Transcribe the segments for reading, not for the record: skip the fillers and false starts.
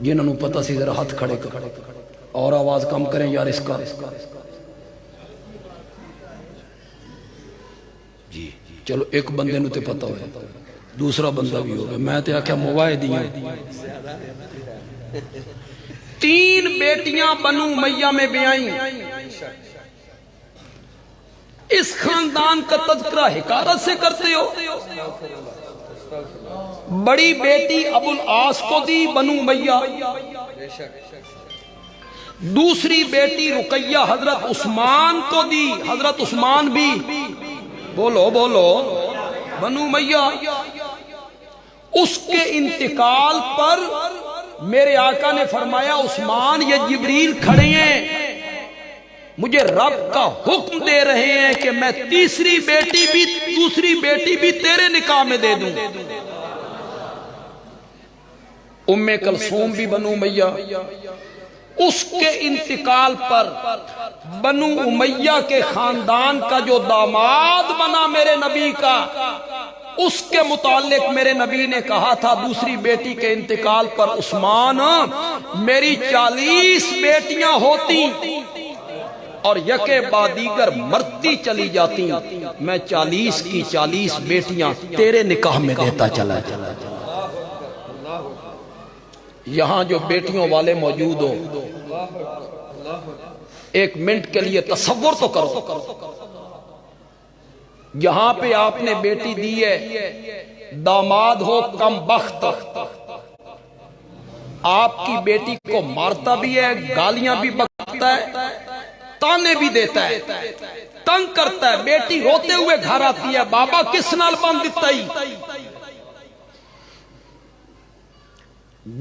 جنہوں نے پتہ سی ذرا ہاتھ کھڑے کر اور آواز کم کریں یار اس کا جی چلو ایک بندے نو تے پتہ ہوئے دوسرا بندہ بھی ہوگا میں تے آکھیا موائے دیاں 3 بیٹیاں بنو امیہ میں بیائیں اس خاندان کا تذکرہ حکارت سے کرتے ہو بڑی بیٹی ابو العاص کو دی بنو امیہ دوسری بیٹی رقیہ حضرت عثمان کو دی حضرت عثمان بھی بولو بولو بنو امیہ اس کے انتقال پر میرے آقا نے فرمایا عثمان یہ جبریل کھڑے ہیں مجھے رب کا حکم دے رہے ہیں کہ میں تیسری بیٹی بھی دوسری بیٹی بھی تیرے نکاح میں دے دوں ام کلثوم بھی بنو امیہ اس کے انتقال پر بنو امیہ کے خاندان کا جو داماد بنا میرے نبی کا اس کے متعلق میرے نبی نے کہا تھا دوسری بیٹی کے انتقال پر عثمان میری 40 بیٹیاں ہوتی اور یکے بعد دیگر مرتی چلی جاتی میں 40 کی 40 بیٹیاں تیرے نکاح میں دیتا چلا یہاں جو بیٹیوں والے موجود ہو ایک منٹ کے لیے تصور تو کرو یہاں پہ آپ نے بیٹی دی ہے داماد ہو کم بخت آپ کی بیٹی کو مارتا بھی ہے گالیاں بھی بکتا ہے تانے بھی دیتا ہے تنگ کرتا ہے بیٹی روتے ہوئے گھر آتی ہے بابا کس نال بند دیتا ہی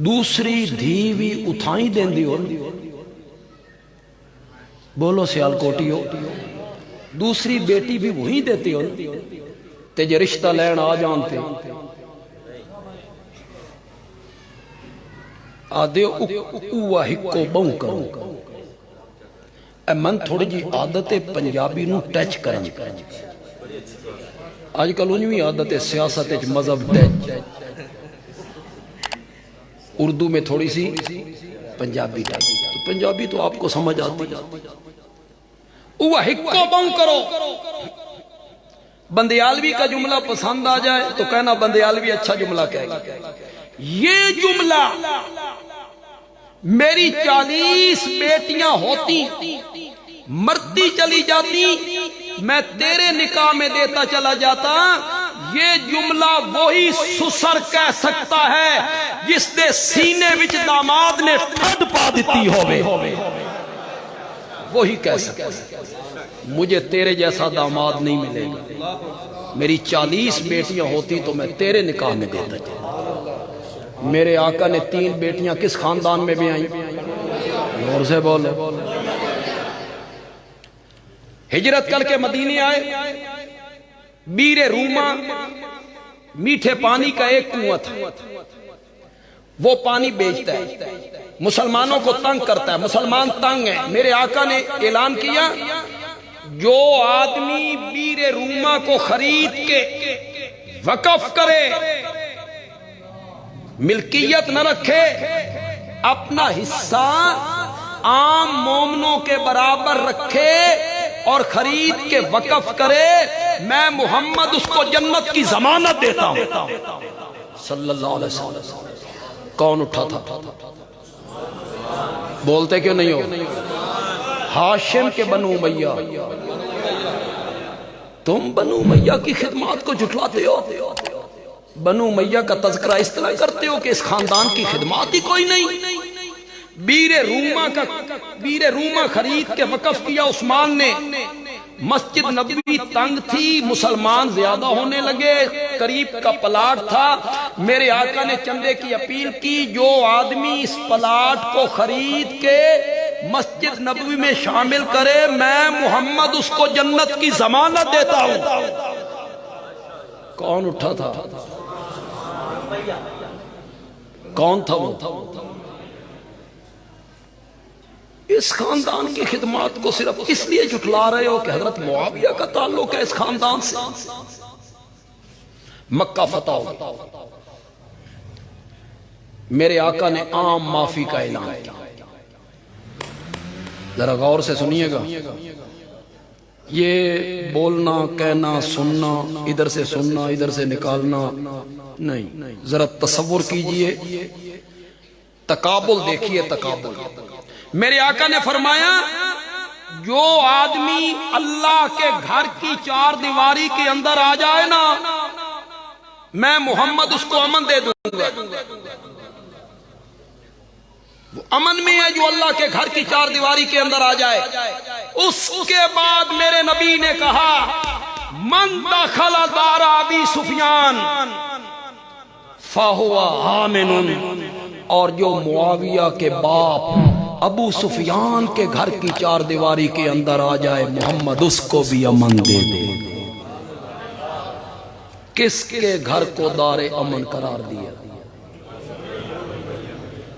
دوسری دھی بھی اتھائی دین دی ہو بولو سیال کوٹی ہو دوسری بیٹی بھی وہی دیتی ہو تے جے رشتہ لین آ جانتے آدھے اوہ ہکو بہن کرو اے من تھوڑی جی عادت پنجابی نو ٹیچ کریں آج کل انہی عادت سیاست مذہب ٹیچ اردو میں تھوڑی سی پنجابی ٹیچ تو پنجابی تو آپ کو سمجھ آتی اوہ ہکو بہن کرو بندیالوی کا جملہ پسند آ جائے تو کہنا بندیالوی اچھا جملہ کہے گا یہ جملہ میری 40 بیٹیاں ہوتی مرتی چلی جاتی میں تیرے نکاح میں دیتا چلا جاتا یہ جملہ وہی سسر کہہ سکتا ہے جس نے سینے وچ داماد نے ٹھڈ پا دیتی ہوئے وہی کہہ سکتا ہے مجھے تیرے جیسا داماد نہیں ملے گا میری 40 بیٹیاں ہوتی تو میں تیرے نکاح میں دیتا چلا میرے آقا نے 3 بیٹیاں کس خاندان میں بھی آئیں اور سے بولو ہجرت کر کے مدینے آئے بیر روما میٹھے پانی کا ایک کنواں تھا وہ پانی بیچتا ہے مسلمانوں کو تنگ کرتا ہے مسلمان تنگ ہیں میرے آقا نے اعلان کیا جو آدمی بیر روما کو خرید کے وقف کرے ملکیت نہ رکھے اپنا حصہ عام مومنوں کے برابر رکھے اور خرید کے وقف کرے میں محمد اس کو جنت کی ضمانت دیتا ہوں صلی اللہ علیہ وسلم کون اٹھا تھا بولتے کیوں نہیں ہو ہاشم کے بنو امیہ تم بنو امیہ کی خدمات کو جھٹلاتے ہو بنو امیہ کا تذکرہ اس طرح کرتے ہو کہ اس خاندان کی خدمات ہی کوئی نہیں بیر روما خرید کے وقف کیا عثمان نے مسجد نبوی تنگ تھی مسلمان زیادہ ہونے لگے قریب کا پلاٹ تھا میرے آقا نے چندے کی اپیل کی جو آدمی اس پلاٹ کو خرید کے مسجد نبوی میں شامل کرے میں محمد اس کو جنت کی ضمانت دیتا ہوں کون اٹھا تھا کون تھا وہ اس خاندان کی خدمات کو صرف اس لیے جھٹلا رہے ہو کہ حضرت معاویہ کا تعلق ہے اس خاندان سے مکہ فتح ہو میرے آقا نے عام معافی کا اعلان کیا. ذرا غور سے سنیے گا. یہ بولنا کہنا سننا ادھر سے سننا ادھر سے نکالنا نہیں. ذرا تصور کیجئے, تقابل دیکھیے, تقابل. میرے آقا نے فرمایا جو آدمی اللہ کے گھر کی چار دیواری کے اندر آ جائے نا, میں محمد اس کو امن دے دوں گا. وہ امن میں ہے جو اللہ کے گھر کی چار دیواری کے اندر آ جائے. اس کے بعد میرے نبی نے کہا من دخل دار ابی سفیان فہو آمن, اور جو معاویہ کے باپ ابو سفیان کے گھر کی چار دیواری کے اندر آ جائے محمد اس کو بھی امن دے دے. کس کے گھر کو دار امن قرار دیا؟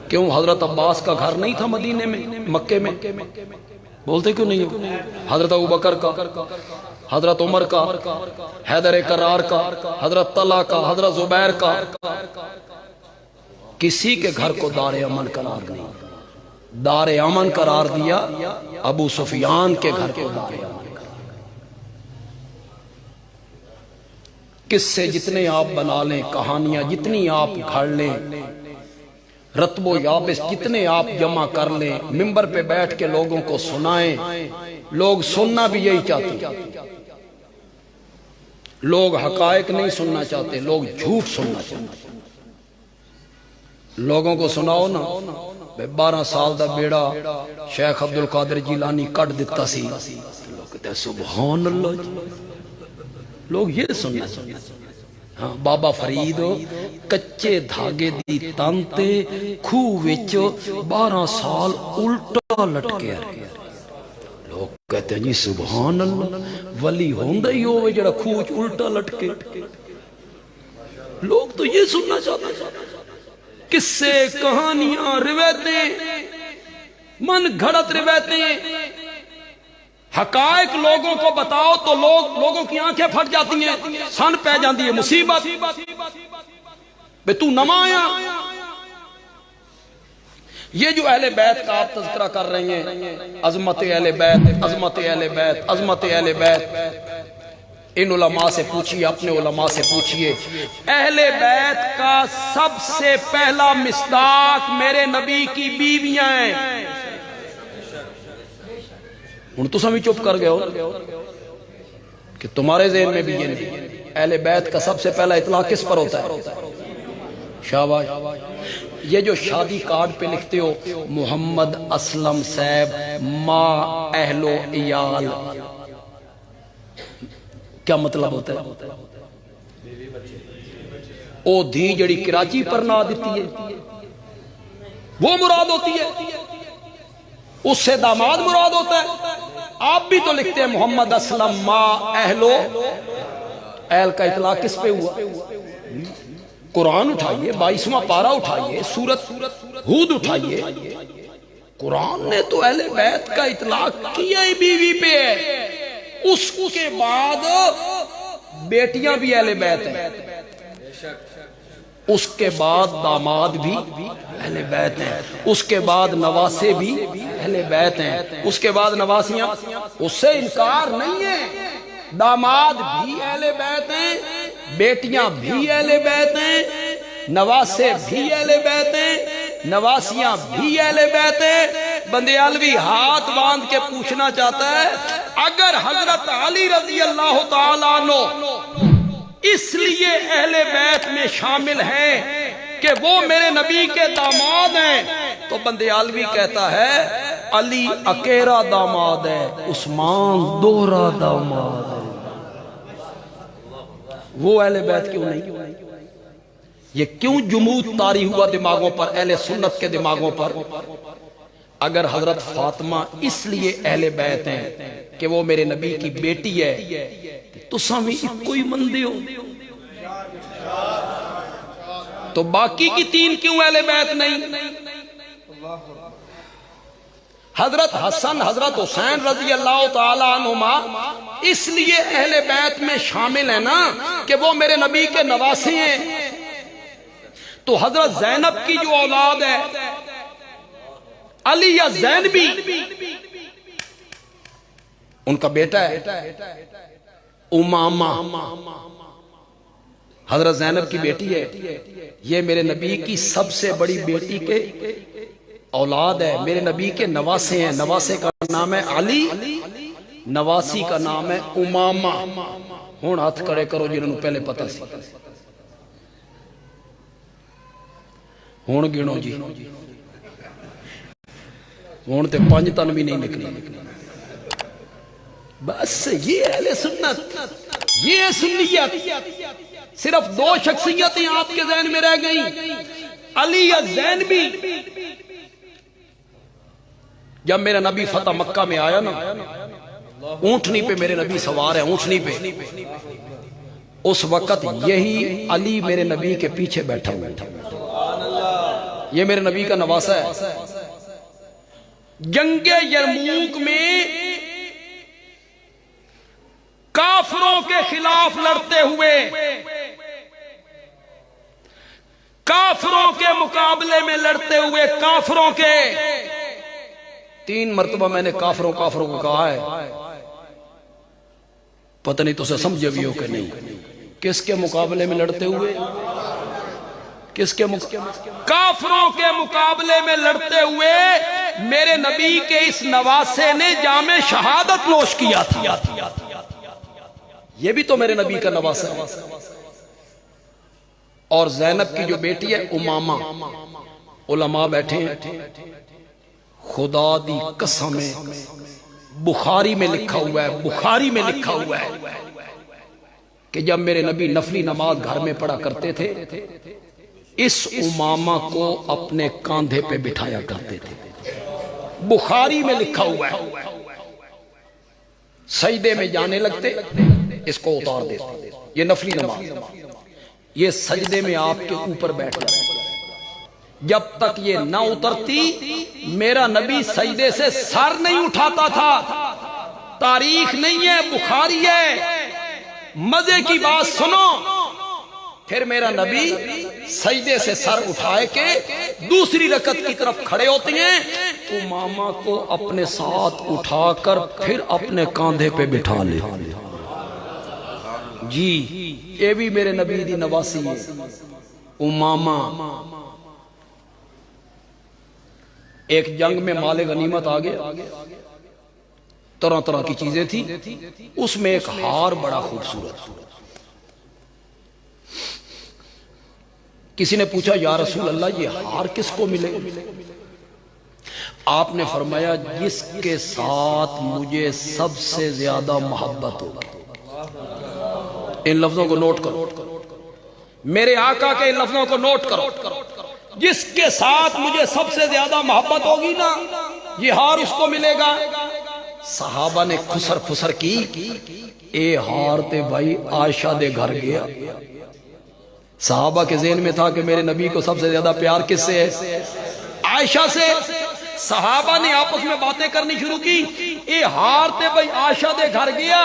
کیوں حضرت عباس کا گھر نہیں تھا مدینے میں, مکے میں؟ بولتے کیوں نہیں؟ حضرت ابوبکر کا, حضرت عمر کا, حیدر کرار کا, حضرت طلحہ کا, حضرت زبیر کا. کسی کے گھر کو دار امن قرار نہیں. دار امن قرار دیا ابو سفیان کے گھر کو دار امن. قصے جتنے آپ بنا لیں, کہانیاں جتنی آپ گھڑ لیں, رتب و یابس جتنے آپ جمع کر لیں, ممبر پہ بیٹھ کے لوگوں کو سنائیں, لوگ سننا بھی یہی چاہتے ہیں. لوگ حقائق نہیں سننا چاہتے, لوگ جھوٹ سننا چاہتے. لوگوں کو سناؤ نا 12 سال دا بیڑا شیخ عبد القادر جیلانی کٹ دیتا سی, لوگ کہتے ہیں سبحان اللہ. لوگ یہ سننا چاہتے. ہاں, بابا فرید کچے دھاگے دی تانتے کھوہ وچ 12 سال الٹا لٹکے رہے. لوگ کہتے ہیں جی سبحان اللہ, ولی ہوندہ ہی ہوئے جڑا کھوہ وچ الٹا لٹکے. لوگ تو یہ سننا چاہتے ہیں. قصے, کہانیاں, روایتیں, من گھڑت روایتیں, حقائق لوگوں کو بتاؤ تو لوگوں کی آنکھیں پھٹ جاتی ہیں, سن پہ جاتی ہے مصیبت. بے تو نمایا. یہ جو اہل بیت کا آپ تذکرہ کر رہے ہیں, عظمت اہل بیت, عظمت اہل بیت, عظمت اہل بیت, ان علماء سے پوچھئے, اپنے علماء سے پوچھئے. اہل بیت کا سب سے پہلا مصداق میرے نبی کی بیویاں ہیں. ان تو سمی چپ کر گئے ہو کہ تمہارے ذہن میں بھی یہ نہیں. اہل بیت کا سب سے پہلا اطلاق کس پر ہوتا ہے؟ شاباش. یہ جو شادی کارڈ پہ لکھتے ہو محمد اسلم صاحب ما اہل و عیال, کیا مطلب ہوتا ہے؟ او دھی جڑی کراچی پر نہ دیتی ہے وہ مراد ہوتی ہے, اس سے داماد مراد ہوتا ہے. آپ بھی تو لکھتے ہیں محمد اسلم ما اہلو, اہل کا اطلاق کس پہ ہوا؟ قرآن اٹھائیے, 22واں پارہ اٹھائیے, سورت ہود اٹھائیے. قرآن نے تو اہل بیت کا اطلاق کیا ہی بیوی پہ ہے. اس کے بعد بیٹیاں بھی اہل بیت ہیں, اس کے بعد داماد بھی اہل بیت ہیں, اس کے بعد نواسے بھی اہل بیت ہیں, اس کے بعد نواسیاں. اس سے انکار نہیں ہے. داماد بھی اہل بیت ہیں, بیٹیاں بھی اہل بیت ہیں, نواسے بھی اہل بیت ہیں, نواسیاں بھی اہل بیت ہیں. بندیالوی ہاتھ باندھ کے پوچھنا چاہتا ہے اگر حضرت علی رضی اللہ تعالیٰ عنہ اس لیے اہل بیت میں شامل ہیں کہ وہ میرے نبی کے داماد ہیں, تو بندیالوی کہتا ہے علی اکیرا داماد ہے, عثمان دوہرا داماد ہے. وہ اہل بیت کیوں نہیں؟ یہ کیوں جمود طاری ہوا دماغوں پر, اہل سنت کے دماغوں پر؟ اگر حضرت فاطمہ اس لیے اہل بیت ہیں کہ وہ میرے نبی کی بیٹی ہے تو سامی کوئی مندے ہو, تو باقی کی 3 کیوں اہل بیت نہیں؟ حضرت حسن, حضرت حسین رضی اللہ تعالی عنہما اس لیے اہل بیت میں شامل ہیں نا کہ وہ میرے نبی کے نواسی ہیں. تو حضرت زینب کی جو اولاد ہے علی یا زینبی، ان کا بیٹا ہے امامہ، حضرت زینب کی بیٹی ہے، یہ میرے نبی کی سب سے بڑی بیٹی کے اولاد ہے، میرے نبی کے نواسے ہیں، نواسے کا نام ہے علی، نواسی کا نام ہے امامہ۔ ہون ہاتھ کھڑے کرو جنہوں پہلے پتہ سی، ہون گنو جی، ہون تے 5 تن بھی نہیں نکلی۔ بس یہ اہل سنت، یہ سنیت، صرف 2 شخصیتیں آپ کے ذہن میں رہ گئیں، علی یا زینبی۔ جب میرا نبی فتح مکہ میں آیا نا، اونٹنی پہ میرے نبی سوار ہے، اونٹنی پہ، اس وقت یہی علی میرے نبی کے پیچھے بیٹھا ہوا، یہ میرے نبی کا نواسہ ہے۔ جنگ یرموک میں کافروں کے خلاف لڑتے ہوئے، کافروں کے مقابلے میں لڑتے ہوئے، کافروں کے 3 مرتبہ میں نے کافروں کو کہا ہے، پتہ نہیں تو سے سمجھے بھی ہو کہ نہیں، کس کے مقابلے میں لڑتے ہوئے، کس کے کافروں کے مقابلے میں لڑتے ہوئے میرے نبی کے اس نواسے نے جام شہادت نوش کیا تھا۔ یہ بھی تو میرے نبی کا نواسہ ہے۔ اور زینب کی جو بیٹی ہے امامہ، علماء بیٹھے ہیں، خدا دی قسم ہے، بخاری میں لکھا ہوا ہے، بخاری میں لکھا ہوا ہے کہ جب میرے نبی نفلی نماز گھر میں پڑھا کرتے تھے، اس امامہ کو اپنے کاندھے پہ بٹھایا کرتے تھے، بخاری میں لکھا ہوا ہے۔ سجدے میں جانے لگتے، اس کو اتار دیتے، یہ نفلی نماز، یہ سجدے میں آپ کے اوپر بیٹھ جاتے، جب تک یہ نہ اترتی میرا نبی سجدے سے سر نہیں اٹھاتا تھا۔ تاریخ نہیں ہے، بخاری ہے، مزے کی بات سنو۔ پھر میرا نبی سجدے سے سر اٹھائے کے دوسری رکعت کی طرف کھڑے ہوتے ہیں، امامہ کو اپنے ساتھ اٹھا کر پھر اپنے کاندھے پہ بٹھا لے۔ جی یہ بھی میرے نبی دی نواسی ہے، امامہ۔ ایک جنگ میں مال غنیمت آ گیا، طرح طرح کی چیزیں تھی، اس میں ایک ہار بڑا خوبصورت۔ کسی نے پوچھا یا رسول اللہ یہ ہار کس کو ملے؟ آپ نے فرمایا جس کے ساتھ مجھے سب سے زیادہ محبت ہو۔ ان لفظوں کو نوٹ کرو، میرے آقا کے ان لفظوں کو نوٹ کرو، جس کے ساتھ مجھے سب سے زیادہ محبت ہوگی نا، یہ ہار اس کو ملے گا۔ صحابہ نے خسر خسر کی، اے ہار تے بھائی عائشہ دے گھر گیا۔ صحابہ کے ذہن میں تھا کہ میرے نبی کو سب سے زیادہ پیار کس سے ہے؟ عائشہ سے۔ صحابہ نے آپس میں باتیں کرنی شروع کی، اے ہار تے بھائی عائشہ دے گھر گیا،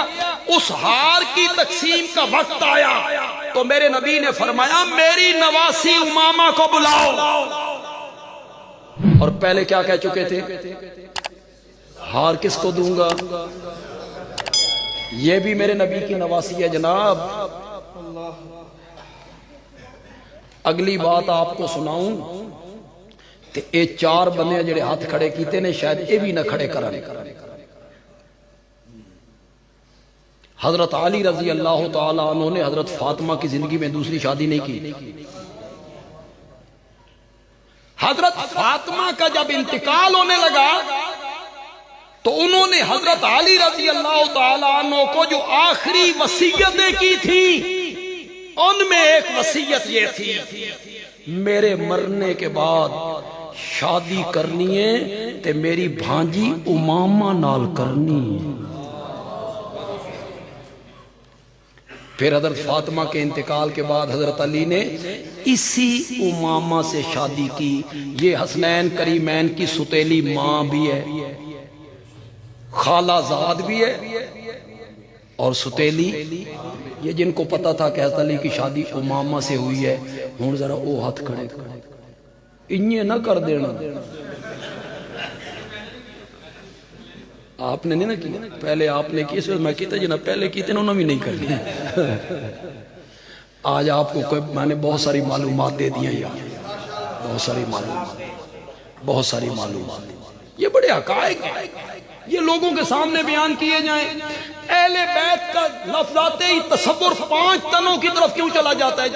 اس ہار کی تقسیم کا وقت آیا تو میرے نبی نے فرمایا میری نواسی امامہ کو بلاؤ۔ اور پہلے کیا کہہ چکے تھے؟ ہار کس کو دوں گا؟ یہ بھی میرے نبی کی نواسی ہے جناب۔ اگلی بات آپ کو سناؤں تے اے 4 بندے جڑے ہاتھ کھڑے کیتے نے شاید اے بھی نہ کھڑے کرنے۔ حضرت علی رضی اللہ تعالی عنہ نے حضرت فاطمہ کی زندگی میں دوسری شادی نہیں کی۔ حضرت فاطمہ کا جب انتقال ہونے لگا تو انہوں نے حضرت علی رضی اللہ تعالی عنہ کو جو آخری وصیتیں کی تھی، ان میں ایک وصیت یہ تھی میرے مرنے کے بعد شادی کرنی ہے تے میری بھانجی امامہ نال کرنی ہے۔ پھر حضرت فاطمہ کے انتقال کے بعد حضرت علی نے اسی امامہ سے شادی کی۔ یہ حسنین کریمین کی ستیلی ماں بھی ہے، خالہ زاد بھی ہے، اور ستیلی، یہ جن کو پتا تھا کہ حضرت علی کی شادی امامہ سے ہوئی ہے، ہوں ذرا وہ ہاتھ کھڑے انہیں نہ کر دینا. آپ نے نہیں نا کی, پہلے آپ نے کی, اس وقت میں کیتا جنہاں پہلے کیتے انہوں نے بھی نہیں کرنی. آج آپ کو میں نے بہت ساری معلومات دے دیا یار, بہت ساری معلومات. یہ بڑے حقائق ہیں, یہ لوگوں کے سامنے بیان کیے جائیں. اہل بیت کا لفظ آتے ہی تصور 5 تنوں کی طرف کیوں چلا جاتا ہے؟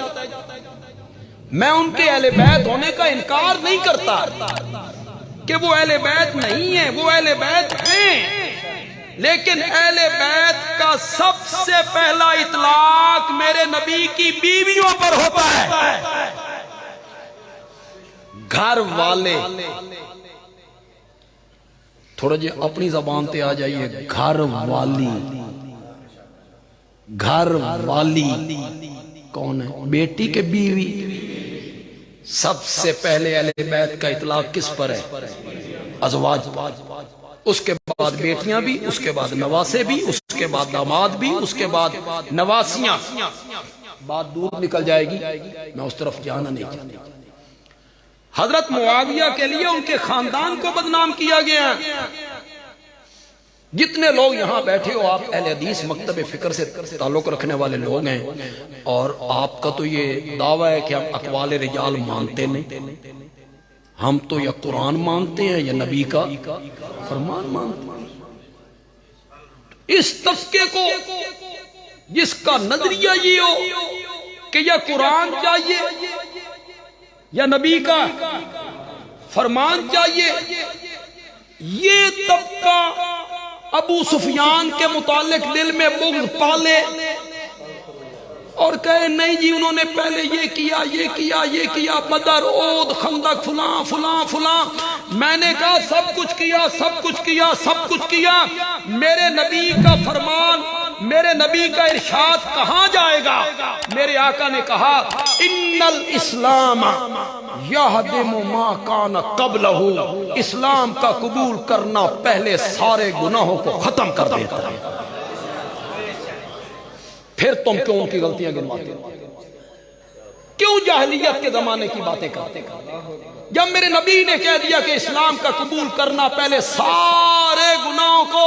میں ان کے اہل بیت ہونے کا انکار نہیں کرتا کہ وہ اہل بیت نہیں ہیں, وہ اہل بیت ہیں, لیکن اہل بیت کا سب سے پہلا اطلاق میرے نبی کی بیویوں پر ہوتا ہے. گھر والے, تھوڑا جی اپنی زبان تے آ جائیے, گھر والی. گھر والی کون ہے؟ بیٹی کے بیوی. سب سے پہلے اہل بیت کا اطلاق کس پر ہے؟ ازواج. اس کے بعد بیٹیاں بھی, اس کے بعد نواسے بھی, اس کے بعد داماد بھی, اس کے بعد نواسیاں. بات دور نکل جائے گی, میں اس طرف جانا نہیں چاہتا. حضرت معاویہ کے لیے ان کے خاندان کو بدنام کیا گیا. جتنے لوگ یہاں بیٹھے ہو آپ اہل حدیث مکتب فکر سے تعلق رکھنے والے لوگ ہیں, اور آپ کا تو یہ دعویٰ ہے کہ ہم اقوال رجال مانتے نہیں. ہم تو یا قرآن مانتے ہیں یا نبی کا فرمان مانتے ہیں. اس طبقے کو جس کا نظریہ یہ ہو کہ یا قرآن چاہیے یا نبی کا فرمان چاہیے, یہ طبقہ ابو سفیان کے متعلق دل میں بغض پالے اور کہے نہیں جی انہوں نے پہلے یہ کیا, یہ کیا, یہ کیا, بدر, احد, خندق, فلاں فلاں فلاں. میں نے کہا سب کچھ کیا, سب کچھ کیا, سب کچھ کیا. میرے نبی کا فرمان, میرے نبی کا ارشاد کہاں جائے گا؟ میرے آقا نے کہا ان الاسلام یہدم ما کان قبلہ, اسلام کا قبول کرنا پہلے سارے گناہوں کو ختم کر دیتا ہے. پھر تم کیوں ان کی غلطیاں گنواتے ہو؟ کیوں جاہلیت کے زمانے کی باتیں کرتے ہو؟ جب میرے نبی نے کہہ دیا کہ اسلام کا قبول کرنا پہلے سارے گناہوں کو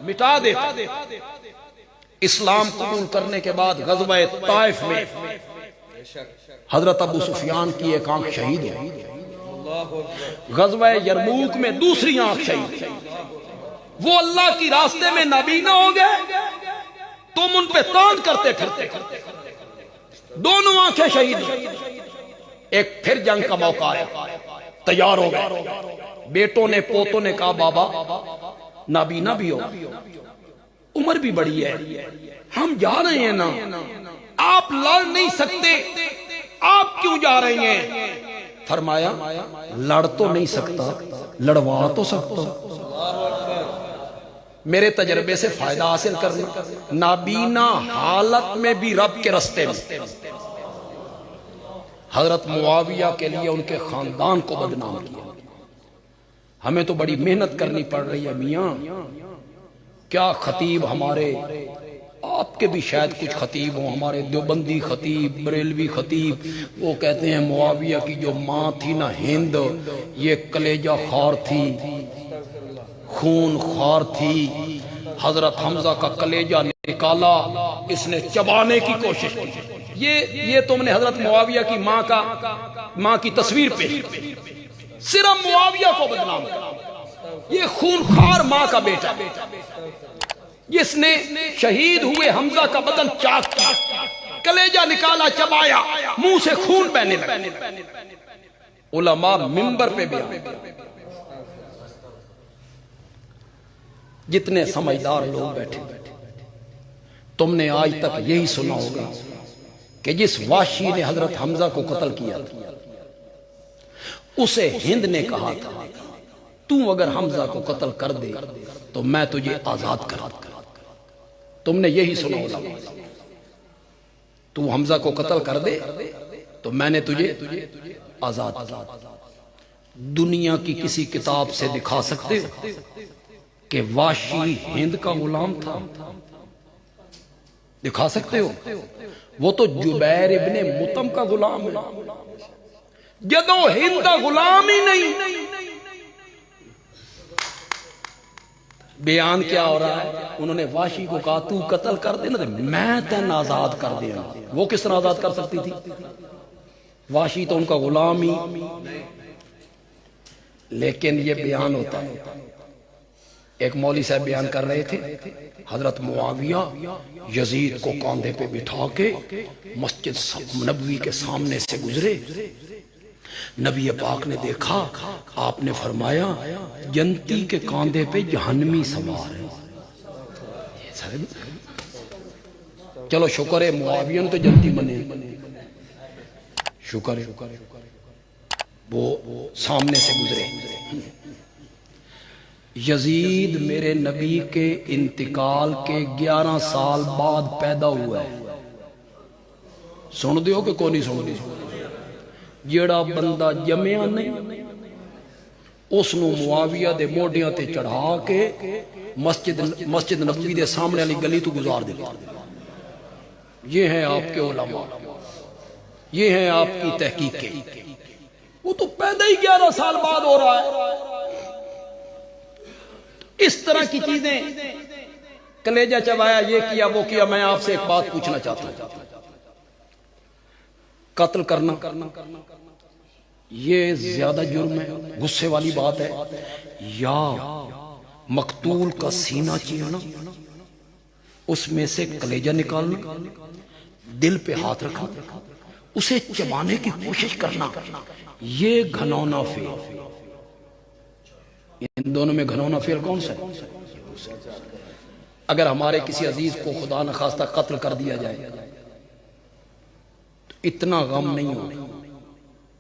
مٹا دیتا. اسلام قبول کرنے کے بعد غزوہ طائف میں حضرت ابو سفیان کی ایک آنکھ شہید ہوئی. غزوہ یرموک میں دوسری آنکھ شہید. وہ اللہ کی راستے میں نابینا ہو گئے, تم ان پہ تان کرتے پھرتے, دونوں آنکھیں شہید. ایک پھر جنگ کا موقع آیا, تیار ہو گئے. بیٹوں نے پوتوں نے کہا بابا نابینا بھی ہو, عمر بھی بڑی ہے, ہم جا رہے ہیں نا, آپ لڑ نہیں سکتے, آپ کیوں جا رہے ہیں؟ فرمایا لڑ تو نہیں سکتا, لڑوا تو سکتا. میرے تجربے سے فائدہ حاصل کرنا, نابینا حالت میں بھی رب کے رستے میں. حضرت معاویہ کے لیے ان کے خاندان کو بدنام کیا. ہمیں تو بڑی محنت کرنی پڑ رہی ہے میاں. کیا خطیب ہمارے, آپ کے بھی شاید کچھ خطیب ہوں, ہمارے دیوبندی خطیب, بریلوی خطیب, وہ کہتے ہیں معاویہ کی جو ماں تھی نا ہند, یہ کلیجہ خار تھی, خون خوار تھی. حضرت حمزہ کا کلیجہ نکالا, اس نے چبانے کی کوشش کی. یہ تم نے حضرت معاویہ کی ماں کی تصویر پہ صرف معاویہ کو بدنام کیا. یہ خون خوار ماں کا بیٹا جس نے شہید ہوئے حمزہ کا بدن چاک کیا, کلیجہ نکالا, چبایا, منہ سے خون بہنے لگا. علماء منبر پہ بیان, جتنے سمجھدار لوگ بیٹھے, تم نے آج تک یہی سنا ہوگا کہ جس وحشی نے حضرت حمزہ کو قتل کیا اسے ہند نے کہا تھا تو اگر حمزہ کو قتل کر دے تو میں تجھے آزاد کرا دوں. تم نے یہی سنا ہوگا, تو حمزہ کو قتل کر دے تو میں نے تجھے آزاد کیا. دنیا کی کسی کتاب سے دکھا سکتے ہو کہ وحشی ہند کا غلام تھا؟ دکھا سکتے ہو؟ وہ تو جبیر ابن مطعم کا غلام ہے، جدو ہند کا غلام ہی نہیں۔ بیان کیا ہو رہا ہے؟ انہوں نے وحشی کو کہا تو قتل کر دینا، میں تین آزاد کر دیا۔ وہ کس طرح آزاد کر سکتی تھی؟ وحشی تو ان کا غلام ہی۔ لیکن یہ بیان ہوتا ہے، ایک مولوی صاحب بیان کر رہے تھے، حضرت معاویہ یزید کو کاندھے پہ بٹھا کے مسجد نبوی کے سامنے سے گزرے، نبی پاک نے دیکھا، آپ نے فرمایا جنتی کے کاندھے پہ جہنمی سوار ہے۔ چلو شکر ہے معاویہ نے تو جنتی بنے، شکر ہے وہ سامنے سے گزرے۔ یزید میرے نبی کے انتقال کے 11 سال بعد پیدا ہوا ہے۔ سن دیو کہ کوئی نہیں سن دیو؟ جیڑا بندہ جمعہ نہیں، اس نو معاویہ دے موڈیاں تے چڑھا کے مسجد نبوی دے سامنے والی گلی تو گزار دیتا۔ یہ ہیں آپ کے علماء، یہ ہیں آپ کی تحقیقیں۔ وہ تو پیدا ہی 11 سال بعد ہو رہا ہے۔ اس طرح کی چیزیں، کلیجہ چبایا، یہ کیا وہ کیا۔ میں آپ سے ایک بات پوچھنا چاہتا ہوں، قتل کرنا یہ زیادہ جرم ہے، غصے والی بات ہے، یا مقتول کا سینہ چیرنا، اس میں سے کلیجہ نکالنا، دل پہ ہاتھ رکھنا، اسے چبانے کی کوشش کرنا، یہ گھنونا فعل۔ ان دونوں میں گھنونا فعل کون سا ہے؟ اگر ہمارے کسی عزیز کو خدا نخواستہ قتل کر دیا جائے تو اتنا غم نہیں ہوگا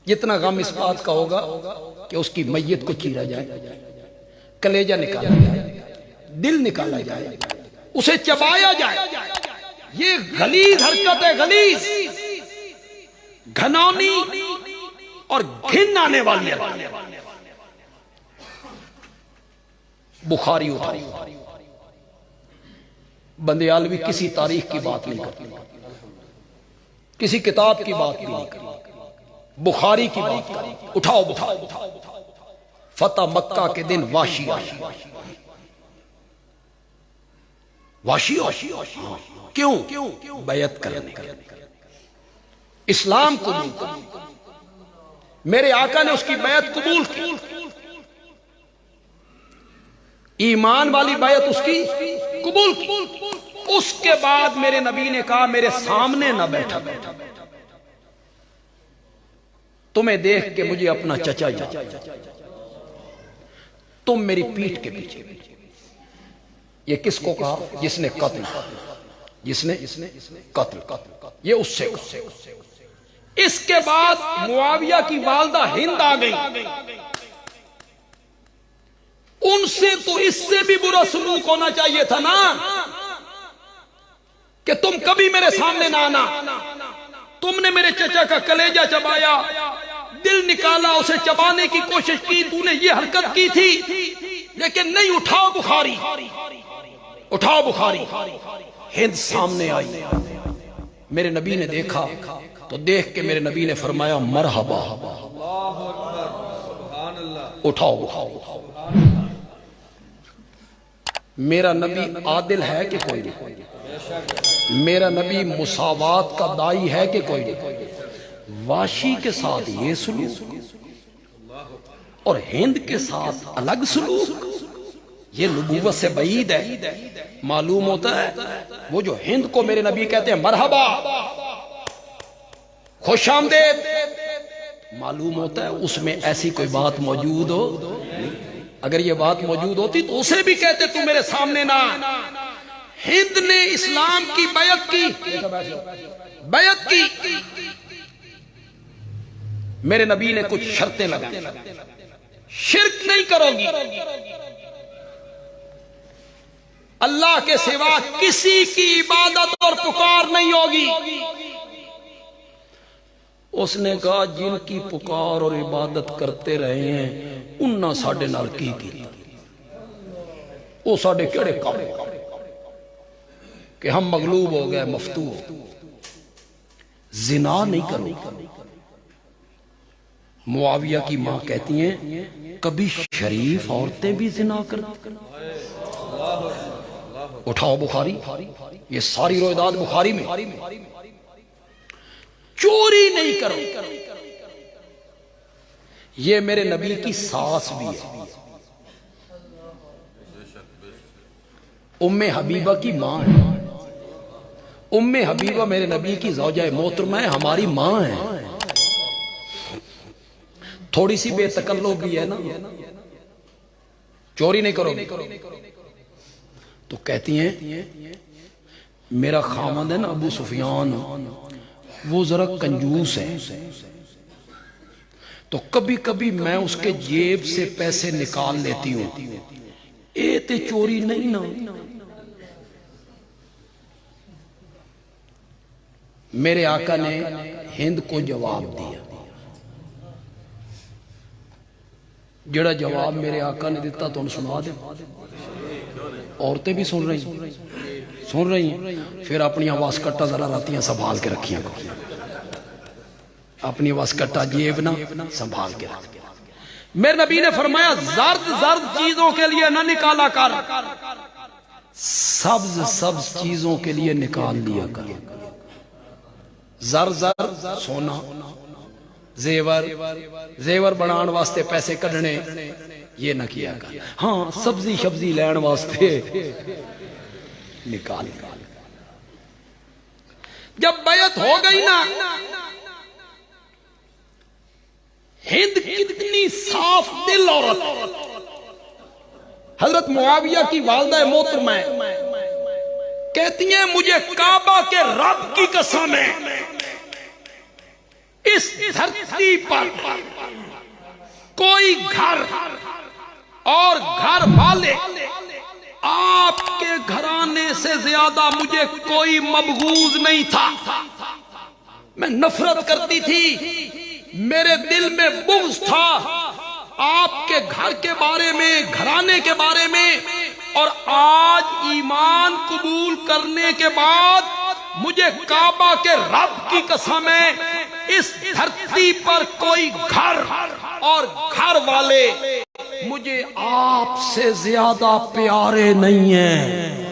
جتنا غم اس بات کا ہوگا کہ اس کی میت کو چیرا جائے، کلیجہ نکالا جائے، دل نکالا جائے، اسے چبایا جائے۔ یہ غلیظ حرکت ہے، غلیظ، گھنونی اور گھن آنے والی ہے۔ بخاری اٹھائی، بندیالوی کسی تاریخ کی بات نہیں کرتی، کسی کتاب کی بات نہیں کرتی، بخاری کی بات کرتی۔ اٹھاؤ بخاری۔ فتح مکہ کے دن وحشی آیا، وحشی کیوں؟ بیعت کرنے، اسلام قبول کرنے۔ میرے آقا نے اس کی بیعت قبول کی، ایمان والی بیعت اس کی قبول کی۔ اس کے بعد میرے نبی نے کہا میرے سامنے نہ بیٹھا، تمہیں دیکھ کے مجھے اپنا چچا یاد، تم میری پیٹھ کے پیچھے۔ یہ کس کو کہا؟ جس نے قتل، جس نے قتل، یہ اس سے۔ اس کے بعد معاویہ کی والدہ ہند آ گئی، ان سے تو اس سے بھی برا سلوک ہونا چاہیے تھا نا، کہ تم کبھی میرے سامنے نہ آنا، تم نے میرے چچا کا کلیجہ چبایا، دل نکالا، اسے چبانے کی کوشش کی، تو نے یہ حرکت کی تھی، لیکن نہیں۔ اٹھاؤ بخاری، اٹھاؤ بخاری۔ ہند سامنے آئی، میرے نبی نے دیکھا تو دیکھ کے میرے نبی نے فرمایا مرحبا۔ اٹھاؤ بخاری۔ میرا نبی عادل ہے کہ کوئی نہیں؟ میرا نبی مساوات کا دائی ہے کہ کوئی نہیں؟ وحشی کے ساتھ یہ سلوک اور ہند کے ساتھ الگ سلوک، یہ نبوت سے بعید ہے۔ معلوم ہوتا ہے وہ جو ہند کو میرے نبی کہتے ہیں مرحبا، خوش آمدید، معلوم ہوتا ہے اس میں ایسی کوئی بات موجود ہو نہیں۔ اگر یہ بات موجود ہوتی تو اسے بھی کہتے تو میرے سامنے نہ۔ ہند نے اسلام کی بیعت کی، میرے نبی نے کچھ شرطیں لگائیں، شرک نہیں کرو گی، اللہ کے سوا کسی کی عبادت اور پکار نہیں ہوگی۔ اس نے کہا جن کی پکار اور عبادت کرتے رہے ہیں انہاں ساڈے نال کی کیتا، وہ ساڈے کیڑے کام، کہ ہم مغلوب ہو گئے، مفتوح ہو، زنا نہیں کرو۔ معاویہ کی ماں کہتی ہیں کبھی شریف عورتیں بھی زنا کرتی؟ اٹھاؤ بخاری، یہ ساری روایات بخاری میں۔ چوری نہیں کرو، یہ میرے نبی کی ساس بھی ہے، ام حبیبہ کی ماں ہے۔ ام حبیبہ میرے نبی کی زوجہ محترمہ ہے، ہماری ماں ہے۔ تھوڑی سی بے تکلف بھی ہے نا، چوری نہیں کرو۔ تو کہتی ہیں میرا خامند ہے نا ابو سفیان، وہ ذرا کنجوس ہے، تو کبھی کبھی میں اس کے جیب سے پیسے نکال لیتی ہوں، اے تے چوری نہیں نا۔ میرے آقا نے ہند کو جواب دیا، جڑا جواب میرے آقا نے دیتا تو انہوں سنا دیں، عورتیں بھی سن رہی ہیں۔ پھر اپنی آواز کٹا ذرا راتیاں سنبھال کے رکھیاں، اپنی آواز کٹا جیب نہ سنبھال کے رکھ۔ میرے نبی نے فرمایا زرد چیزوں کے لیے نہ نکالا کر، سبز چیزوں کے لیے نکال لیا کر۔ زر سونا، زیور بنان واسطے پیسے کڈنے، یہ نہ کیا کر۔ ہاں سبزی لین واسطے نکال۔ جب بیعت ہو گئی نا، ہند کتنی صاف دل عورت، حضرت معاویہ کی والدہ محترمہ کہتی ہیں مجھے کعبہ کے رب کی قسم ہے، اس دھرتی پر کوئی گھر اور گھر والے آپ کے گھرانے سے زیادہ مجھے کوئی مبغوض نہیں تھا۔ میں نفرت کرتی تھی، میرے دل میں بغض تھا آپ کے گھر کے بارے میں، گھرانے کے بارے میں، اور آج ایمان قبول کرنے کے بعد مجھے کعبہ کے رب کی قسم ہے اس دھرتی پر کوئی گھر اور گھر والے مجھے آپ سے زیادہ پیارے نہیں ہیں۔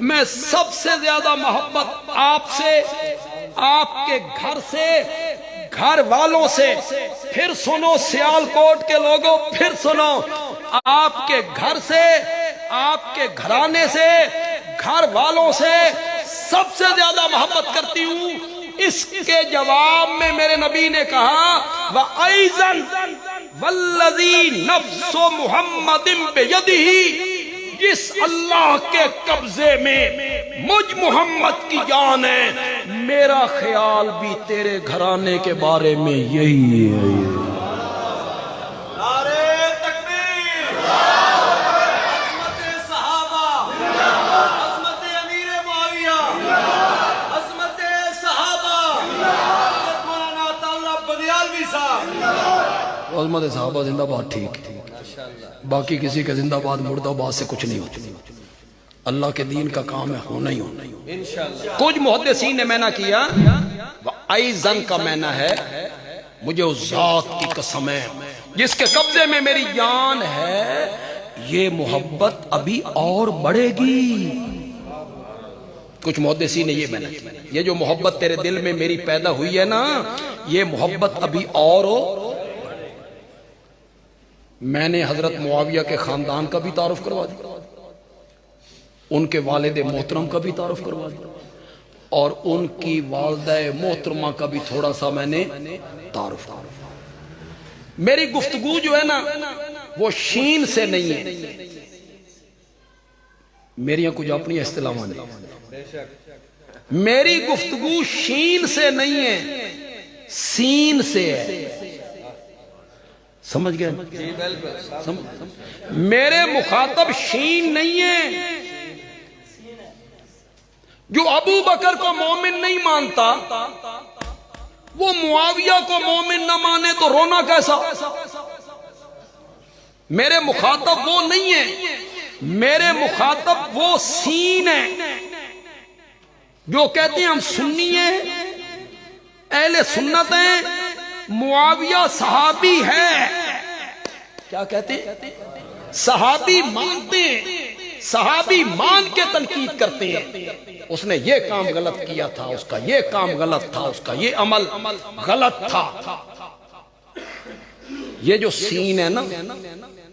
میں سب سے زیادہ محبت آپ سے، آپ کے گھر سے، گھر والوں سے، پھر سنو سیالکوٹ کے لوگوں، پھر سنو، آپ کے گھر سے، آپ کے گھرانے سے، گھر والوں سے سب سے زیادہ محبت کرتی ہوں۔ اس کے جواب میں میرے نبی نے کہا وَأَيْضًا وَالَّذِي نَفْسُ مُحَمَّدٍ بِيَدِهِ، جس اللہ کے قبضے میں مجھ محمد کی جان ہے، میرا خیال بھی تیرے گھرانے کے بارے میں یہی ہے۔ عظمت صحابہ زندہ باد، ٹھیک، باقی کسی کے زندہ باد مردہ باد سے کچھ نہیں ہوتا۔ اللہ کے دین کا کام ہے ہونا ہی ہونا۔ کچھ محدثین نے معنی کیا ایزن کا معنی ہے مجھے اس ذات کی قسم ہے جس کے قبضے میں میری جان ہے، یہ محبت ابھی اور بڑھے گی۔ کچھ محدثین نے یہ معنی کیا یہ جو محبت تیرے دل میں میری پیدا ہوئی ہے نا، یہ محبت ابھی اور ہو۔ میں نے حضرت معاویہ کے خاندان کا بھی تعارف کروا دیا، ان کے والد محترم کا بھی تعارف کروا دیا، اور ان کی والدہ محترمہ کا بھی تھوڑا سا میں نے تعارف کروا دیا۔ میری گفتگو جو ہے نا وہ شین سے نہیں ہے، میری کچھ اپنی اصطلاحاں نہیں، میری گفتگو شین سے نہیں ہے، سین سے ہے۔ سمجھ گئے؟ میرے مخاطب شین نہیں ہے۔ جو ابو بکر کو مومن نہیں مانتا وہ معاویہ کو مومن نہ مانے تو رونا کیسا؟ میرے مخاطب وہ نہیں ہے۔ میرے مخاطب وہ سین ہیں جو کہتے ہیں ہم سنی ہیں، اہل سنت ہیں، معاویہ صحابی ہے. کیا کہتے ہیں؟ صحابی مانتے ہیں، صحابی مان کے تنقید کرتے ہیں. اس نے یہ کام غلط کیا تھا، اس کا یہ کام غلط تھا، اس کا یہ عمل غلط تھا. یہ جو سین ہے نا،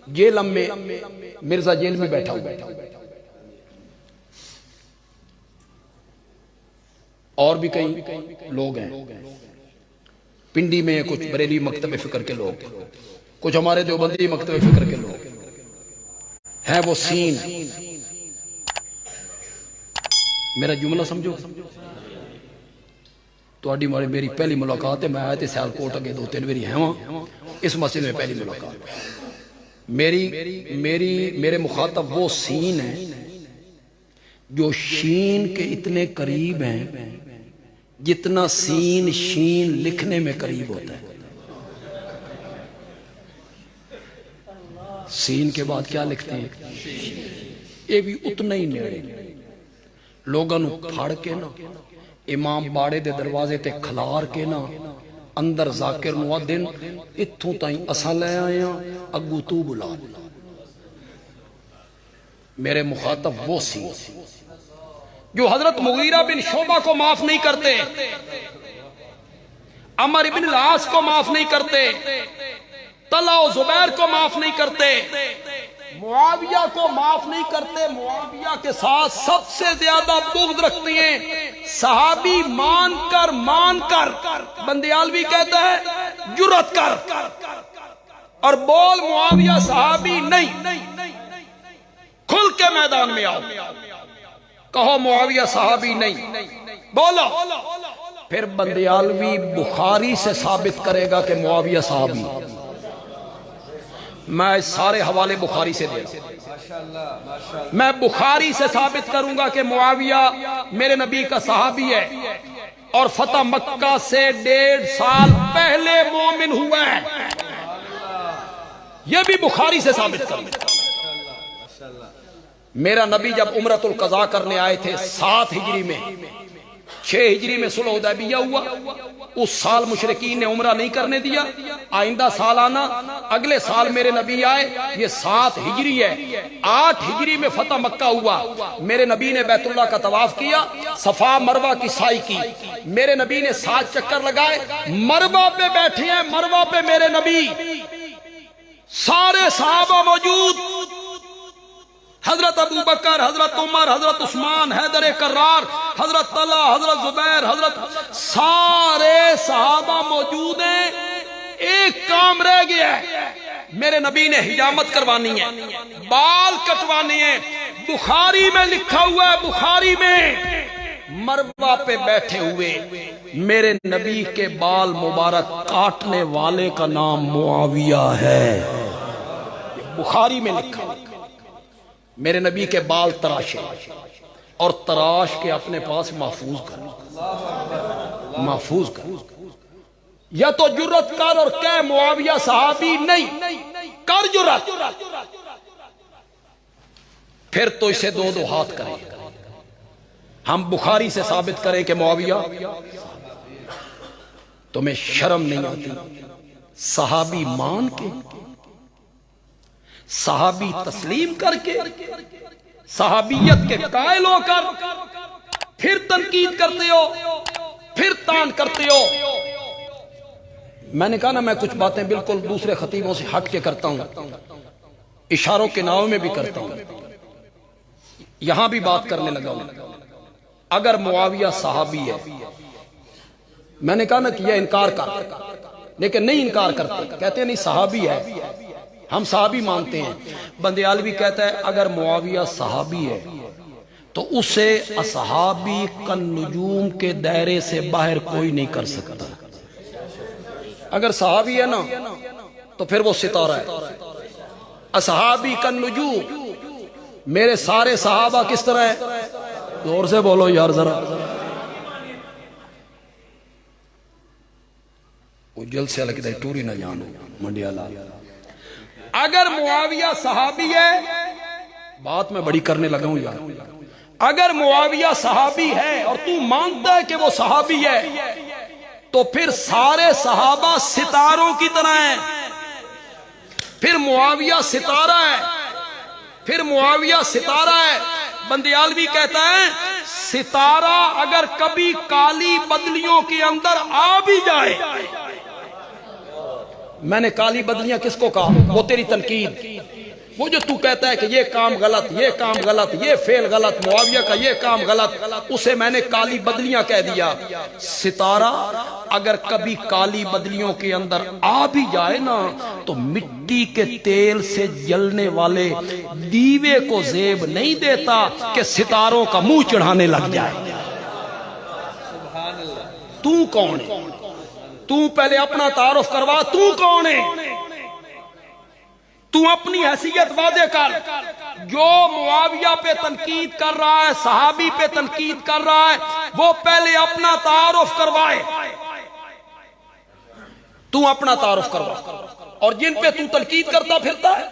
جیل میں مرزا جیل میں بیٹھا ہوا، اور بھی کئی لوگ ہیں پنڈی میں، کچھ بریلی مکتب فکر کے لوگ، کچھ ہمارے دیوبندی مکتب فکر کے لوگ ہیں. وہ سین میرا جملہ سمجھو. تو میری پہلی ملاقات ہے، میں آئے تھے سیالکوٹ اگے 2-3 باری ہیں وہاں، اس مسجد میں پہلی ملاقات. میرے مخاطب وہ سین ہیں جو شین کے اتنے قریب ہیں جتنا سین شین لکھنے میں قریب ہوتا ہے. سین کے بعد کیا لکھتے ہیں؟ یہ بھی اتنا ہی نیڑے. لوگاں نو پھاڑ کے نا، امام باڑے دے دروازے تے کھلار کے نا، اندر ذاکر مؤذن اتھوں تائیں اساں لے آئے ہیں، اگو تو بلا. میرے مخاطب وہ سی جو حضرت مغیرہ بن شعبہ کو معاف نہیں کرتے، عمر بن العاص کو معاف نہیں کرتے، طلحہ و زبیر کو معاف نہیں کرتے، معاویہ کو معاف نہیں کرتے. معاویہ کے ساتھ سب سے زیادہ بغض رکھتے ہیں. صحابی مان کر بندیالوی کہتا ہے جرأت کر اور بول معاویہ صحابی نہیں. کھل کے میدان میں آؤ، کہو معاویہ صحابی نہیں، بولو. پھر بندیالوی بخاری سے ثابت کرے گا کہ معاویہ صحابی. میں سارے حوالے بخاری سے دے رہا ہوں. میں بخاری سے ثابت کروں گا کہ معاویہ میرے نبی کا صحابی ہے اور فتح مکہ سے 1.5 سال پہلے مومن ہوا ہے. یہ بھی بخاری سے ثابت کروں گا. میرا نبی جب عمرۃ القضاء کرنے آئے تھے 7 ہجری میں، 6 ہجری میں صلح حدیبیہ ہوا. اس سال مشرکین نے عمرہ نہیں کرنے دیا. آئندہ سال آنا، اگلے سال میرے نبی آئے، یہ 7 ہجری ہے. 8 ہجری میں فتح مکہ ہوا. میرے نبی نے بیت اللہ کا طواف کیا، صفا مروہ کی سعی کی. میرے نبی نے 7 چکر لگائے. مروہ پہ بیٹھے ہیں، مروہ پہ میرے نبی، سارے صحابہ موجود، حضرت ابو بکر، حضرت عمر، حضرت عثمان، حیدر کرار، حضرت طلحہ، حضرت زبیر، سارے صحابہ موجود ہیں. ایک کام رہ گیا ہے، میرے نبی نے حجامت کروانی ہے، بال کٹوانے ہیں. بخاری میں لکھا ہوا ہے، بخاری میں مروہ پہ بیٹھے ہوئے میرے نبی کے بال مبارک کاٹنے والے کا نام معاویہ ہے. بخاری میں لکھا. میرے نبی کے بال تراشے اور تراش کے اپنے پاس محفوظ کر. یا تو جرت کر اور کہ معاویہ صحابی نہیں، کر جرت، پھر تو اسے 2 ہاتھ کریں. ہم بخاری سے ثابت کریں کہ معاویہ. تمہیں شرم نہیں آتی؟ صحابی مان کے، صحابی تسلیم کر کے، صحابیت کے قائل ہو کر پھر تنقید کرتے ہو، پھر تان کرتے ہو. میں نے کہا نا، میں کچھ باتیں بالکل دوسرے خطیبوں سے ہٹ کے کرتا ہوں، اشاروں کے ناؤ میں بھی کرتا ہوں. یہاں بھی بات کرنے لگا ہوں. اگر معاویہ صحابی ہے، میں نے کہا نا کہ یہ انکار کر، لیکن نہیں انکار کرتے، کہتے ہیں نہیں صحابی ہے، ہم صحابی مانتے ہیں. بندیالوی کہتا ہے اگر معاویہ صحابی ہے تو اسے اصحابی کالنجوم کے دائرے سے باہر کوئی نہیں کر سکتا. اگر صحابی ہے نا تو پھر وہ ستارہ ہے. اصحابی کالنجوم، میرے سارے صحابہ کس طرح ہیں؟ زور سے بولو یار ذرا. وہ جلد سے لگتا ہے ٹوری نہ جانو منڈیالہ. اگر معاویہ صحابی ہے بات میں بڑی کرنے لگا ہوں یار. اگر معاویہ صحابی ہے اور تو مانتا ہے کہ وہ صحابی ہے تو پھر سارے صحابہ ستاروں کی طرح ہیں. پھر معاویہ ستارہ ہے، پھر معاویہ ستارہ ہے. بندیالوی کہتا ہے ستارہ اگر کبھی کالی بدلیوں کے اندر آ بھی جائے. میں نے کالی بدلیاں کس کو کہا؟ وہ تیری تنقید، وہ جو تو کہتا ہے کہ یہ کام غلط، یہ کام غلط، یہ فعل غلط، معاویہ کا یہ کام غلط، اسے میں نے کالی بدلیاں کہہ دیا. ستارہ اگر کبھی کالی بدلیوں کے اندر آ بھی جائے نا تو مٹی کے تیل سے جلنے والے دیوے کو زیب نہیں دیتا کہ ستاروں کا منہ چڑھانے لگ جائے. تو کون ہے؟ تو پہلے اپنا تعارف کروا، تو کون ہے؟ تو اپنی حیثیت واضح کر. جو معاویہ پہ تنقید کر رہا ہے، صحابی پہ تنقید کر رہا ہے، وہ پہلے اپنا تعارف کروائے. تو اپنا تعارف کروا. اور جن پہ تو تنقید کرتا پھرتا ہے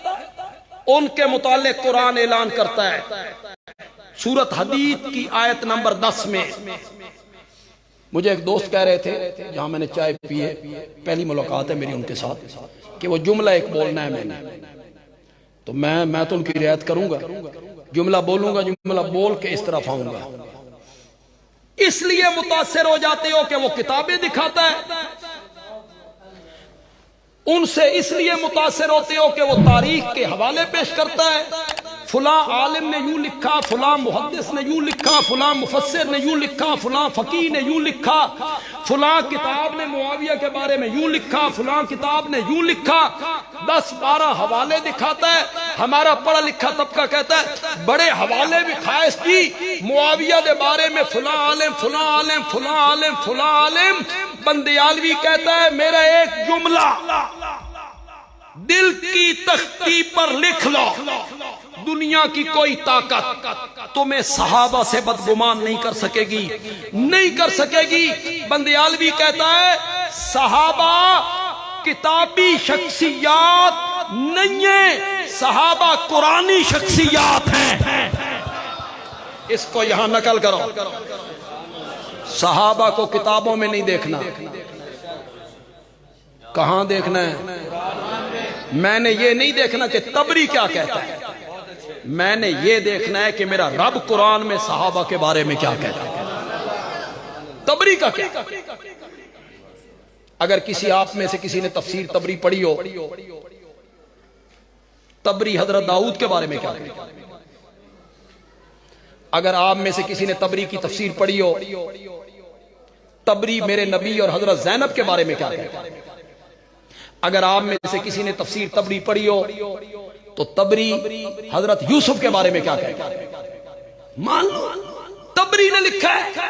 ان کے متعلق قرآن اعلان کرتا ہے سورۃ حدید کی آیت نمبر 10 میں. مجھے ایک دوست کہہ رہے تھے جہاں میں نے چائے پی ہے، پہلی ملاقات ہے میری ان کے ساتھ، کہ وہ جملہ ایک بولنا ہے میں نے. تو میں تو ان کی رعایت کروں گا، جملہ بولوں گا، جملہ بول کے اس طرف آؤں گا. اس لیے متاثر ہو جاتے ہو کہ وہ کتابیں دکھاتا ہے، ان سے اس لیے متاثر ہوتے ہو کہ وہ تاریخ کے حوالے پیش کرتا ہے. فلاں عالم نے یوں لکھا، فلاں محدث نے یوں لکھا، فلاں مفسر نے یوں لکھا، فلاں فقیہ نے یوں لکھا، فلاں کتاب نے معاویہ کے بارے میں یوں لکھا، فلاں کتاب نے یوں لکھا. 10-12 حوالے دکھاتا ہے. ہمارا پڑھا لکھا طبقہ کہتا ہے بڑے حوالے بھی خواہش کی معاویہ کے بارے میں، فلاں عالم، فلاں عالم، فلاں عالم، فلاں عالم. بندیالوی کہتا ہے میرا ایک جملہ دل کی تختی پر لکھ لو، دنیا کی کوئی طاقت تمہیں صحابہ سے بدگمان نہیں کر سکے گی، نہیں کر سکے گی. بندیالوی کہتا ہے صحابہ کتابی شخصیات نہیں ہیں، صحابہ قرآنی شخصیات ہیں. اس کو یہاں نقل کرو. صحابہ کو کتابوں میں نہیں دیکھنا. کہاں دیکھنا ہے؟ میں نے یہ نہیں دیکھنا کہ تبری کیا کہتا ہے، میں نے یہ دیکھنا ہے کہ میرا رب قرآن میں صحابہ کے بارے میں کیا کہتا ہے. تبری کا کیا؟ اگر کسی آپ میں سے کسی نے تفسیر تبری پڑھی ہو، تبری حضرت داؤد کے بارے میں کیا کہتا ہے؟ اگر آپ میں سے کسی نے تبری کی تفسیر پڑھی ہو، تبری میرے نبی اور حضرت زینب کے بارے میں کیا کہتا ہے؟ اگر آپ میں سے کسی نے تفسیر تبری پڑھی ہو تو تبری حضرت یوسف کے بارے میں کیا کہتا ہے؟ مان لو تبری نے لکھا ہے.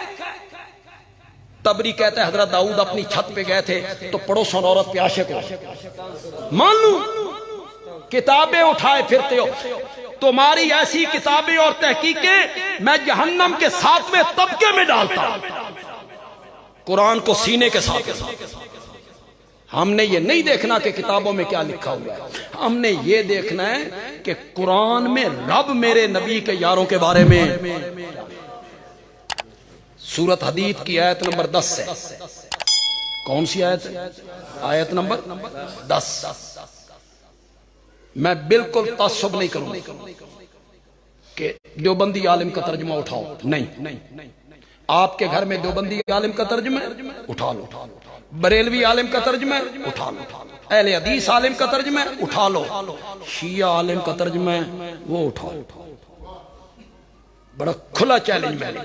تبری کہتا ہے حضرت داؤد اپنی چھت پہ گئے تھے تو پڑوسوں عورت پہ عاشق ہو. مان لو کتابیں اٹھائے پھرتے ہو. تمہاری ایسی کتابیں اور تحقیقیں میں جہنم کے 7ویں طبقے میں ڈالتا ہوں، قرآن کو سینے کے ساتھ. ہم نے یہ نہیں دیکھنا کہ کتابوں میں کیا لکھا ہوا ہے، ہم نے یہ دیکھنا ہے کہ قرآن میں رب میرے نبی کے یاروں کے بارے میں. سورۃ حدید کی آیت نمبر 10 ہے. کون سی آیت ہے؟ آیت نمبر 10. میں بالکل تعصب نہیں کروں کہ دیوبندی عالم کا ترجمہ اٹھاؤ، نہیں. آپ کے گھر میں دیوبندی عالم کا ترجمہ اٹھا لو، بریلوی عالم کا ترجمہ اٹھا لو، اہل حدیث عالم کا ترجمہ اٹھا لو، شیعہ عالم کا ترجمہ وہ اٹھا لو. بڑا کھلا چیلنج میں نے.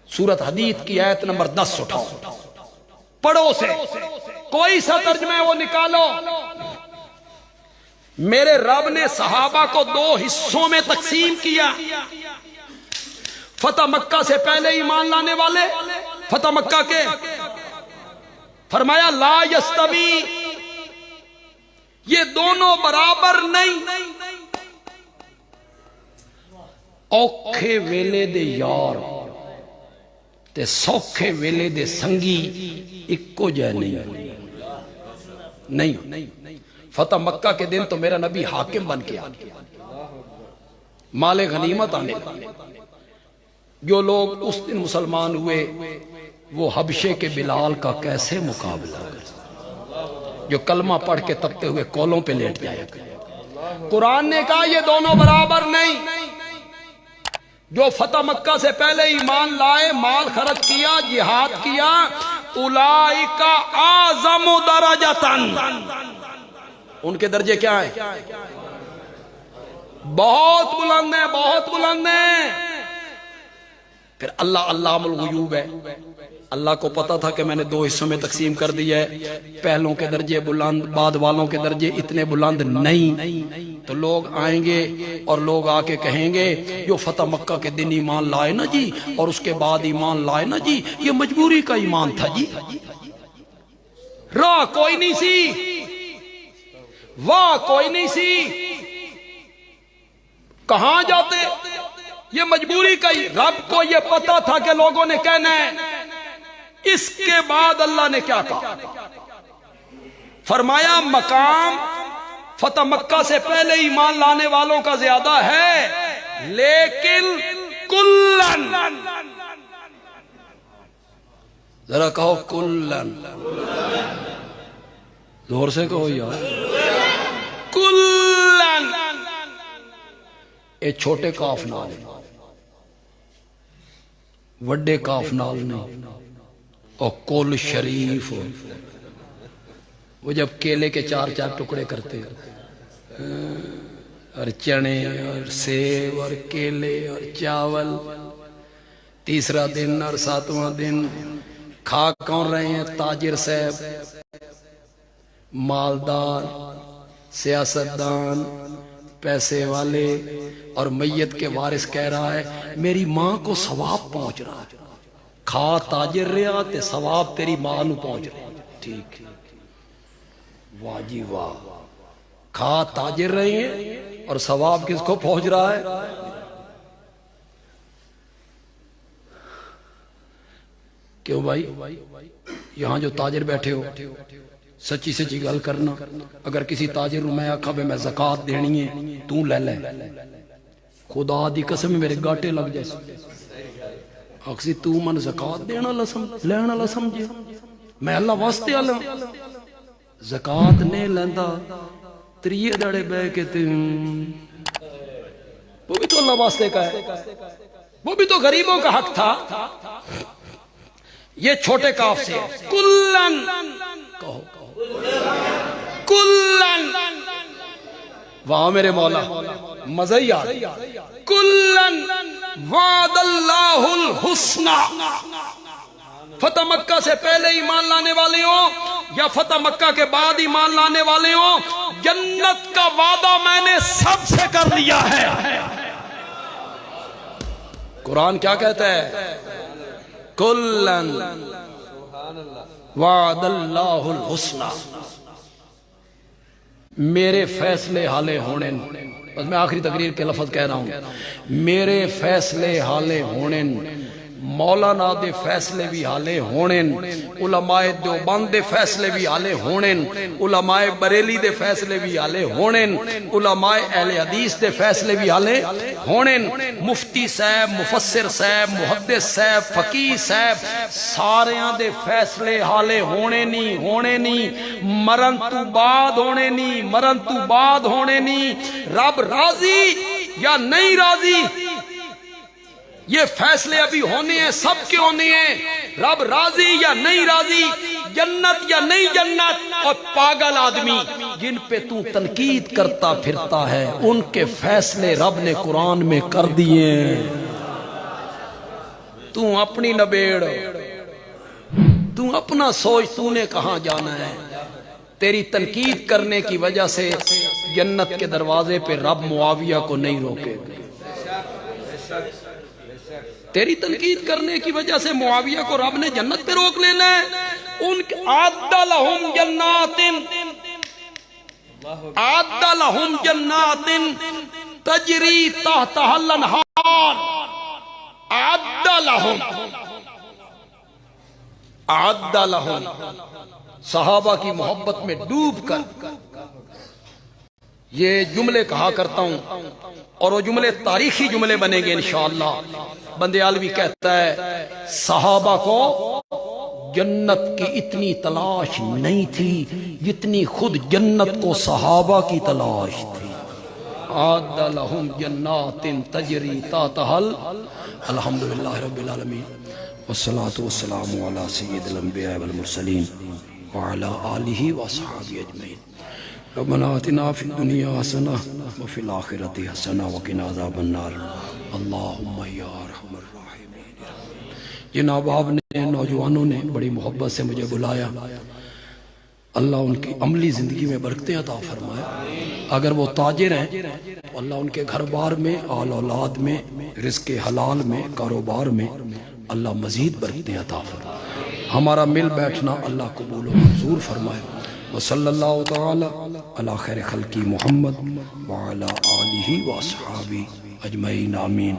سورۃ حدید کی آیت نمبر 10 اٹھاؤ، پڑھو سے کوئی سا ترجمہ ہے وہ نکالو. میرے رب نے صحابہ کو 2 حصوں میں تقسیم کیا. فتح مکہ سے پہلے ایمان لانے والے، فتح مکہ کے، فرمایا لا یستوی، یہ دونوں برابر نہیں. اوکھے ویلے دے یار تے سوکھے ویلے دے سنگی اکو جے نہیں. فتح مکہ کے دن تو میرا نبی حاکم بن کے آ گیا. مال غنیمت آنے لگا۔ جو لوگ اس دن مسلمان ہوئے وہ حبشے کے بلال کا کیسے مقابلہ کر، جو کلمہ پڑھ کے تپتے ہوئے کولوں پہ لیٹ جائے گا۔ قرآن نے کہا یہ دونوں برابر نہیں۔ جو فتح مکہ سے پہلے ایمان لائے، مال خرچ کیا، جہاد کیا، اولئک اعظم درجۃ، ان کے درجے کیا ہیں؟ بہت بلند ہیں، بہت بلند ہیں۔ پھر اللہ علام الغیوب ہے، اللہ کو پتا تھا کہ میں نے دو حصوں میں تقسیم کر دیا ہے، پہلوں کے درجے بلند، بعد والوں کے درجے اتنے بلند نہیں۔ تو لوگ آئیں گے اور لوگ آ کے کہیں گے جو فتح مکہ کے دن ایمان لائے نا جی اور اس کے بعد ایمان لائے نا جی، یہ مجبوری کا ایمان تھا جی، راہ کوئی نہیں سی، واہ کوئی نہیں سی، کہاں جاتے، یہ مجبوری کا ہی۔ رب کو یہ پتا تھا کہ لوگوں نے کہنا ہے۔ اس کے بعد اللہ نے کیا کہا؟ فرمایا مقام فتح مکہ سے پہلے ایمان لانے والوں کا زیادہ ہے، لیکن کلن، ذرا کہو کلن، زور سے کہو یار، کلن، اے چھوٹے کاف نال وڈے کاف نال نہیں، اور کل شریف، وہ جب کیلے کے چار چار ٹکڑے کرتے اور چنے اور سیب اور کیلے اور چاول، تیسرا دن اور ساتواں دن کھا کون رہے ہیں؟ تاجر صاحب، مالدار، سیاستدان، پیسے والے، اور میت کے وارث کہہ رہا ہے میری ماں کو ثواب پہنچ رہا ہے، کھا تاجر رہا تے ثواب تیری ماں نو پہنچ رہا۔ ٹھیک، واہ جی واہ، کھا تاجر رہے ہیں اور ثواب کس کو پہنچ رہا ہے؟ کیوں بھائی؟ یہاں جو تاجر بیٹھے ہو سچی سچی گل کرنا، اگر کسی تاجر نو میں آکھا میں زکات دینی ہے تو لے لے، خدا دی قسم میرے گاٹے لگ جائے، اکسی تو من زکات دینا لینا لا سمجھے، میں اللہ واسطے اللہ زکات نہیں لیندا، تریے دڑے بے کے وہ بھی تو اللہ واسطے کا ہے، وہ بھی تو غریبوں کا حق تھا۔ یہ چھوٹے کاف سے کلن، کہو کلن، واہ میرے مولا، مزہ ہی آ کلن وعد اللہ الحسنى۔ فتح مکہ سے پہلے ایمان لانے والے ہوں یا فتح مکہ کے بعد ایمان لانے والے ہوں، جنت کا وعدہ میں نے سب سے کر لیا ہے۔ قرآن کیا کہتا ہے؟ کلن وعد اللہ الحسنى، میرے فیصلے حالے ہونے، بس میں آخری تقریر کے لفظ کہہ رہا ہوں، میرے فیصلے حالے ہونے، مولانا دے فیصلے بھی حالے ہونے، علماء دیوبند دے فیصلے بھی حالے ہونے، علماء بریلی دے فیصلے بھی حالے ہونے، علماء اہل حدیث دے فیصلے بھی حالے ہونے، مفتی صاحب، مفسر صاحب، محدث صاحب، فقیہ صاحب، ساریاں دے فیصلے حالے ہونے نہیں، مرن تو بعد ہونے نہیں، مرن تو بعد ہونے نہیں۔ رب راضی یا نہیں راضی، یہ فیصلے ابھی ہونے ہیں، سب کے ہونے ہیں۔ رب راضی یا نہیں راضی، جنت یا نہیں جنت، اور پاگل آدمی جن پہ تو تنقید کرتا پھرتا ہے ان کے فیصلے رب نے قرآن میں کر دیے ہیں۔ تو اپنی نبیڑ، تو اپنا سوچ، تو نے کہاں جانا ہے۔ تیری تنقید کرنے کی وجہ سے جنت کے دروازے پہ رب معاویہ کو نہیں روکے گا، تیری تنقید کرنے کی وجہ سے معاویہ کو رب نے جنت پہ روک لینا ہے۔ ان اعد لہم جنات، اعد لہم جنات تجری تحتہا الانہار، اعد لہم، اعد لہم، صحابہ کی محبت میں ڈوب کر یہ جملے کہا کرتا ہوں اور وہ جملے تاریخی جملے بنیں گے انشاءاللہ۔ بندیالوی کہتا ہے صحابہ کو جنت کی اتنی تلاش نہیں تھی جتنی خود جنت کو صحابہ کی تلاش تھی۔ اعد لہم جنات تجری تحتہا الحمدللہ رب العالمین والصلاة والسلام علی سید الانبیاء والمرسلین وعلی آلہ واصحابہ اجمعین۔ ربنا آتنا فی الدنیا حسنہ وفی الآخرۃ حسنہ وقنا عذاب النار اللہم یا ارحم الراحمین۔ جن احباب نے، نوجوانوں نے بڑی محبت سے مجھے بلایا، اللہ ان کی عملی زندگی میں برکتیں عطا فرمائے۔ اگر وہ تاجر ہیں تو اللہ ان کے گھر بار میں، آل اولاد میں، رزق حلال میں، کاروبار میں اللہ مزید برکتیں عطا فرمائے۔ ہمارا مل بیٹھنا اللہ قبول و منظور فرمائے۔ وصلی اللہ تعالی علی خیر خلقی محمد وعلی آلہ واصحابہ اجمعین آمین۔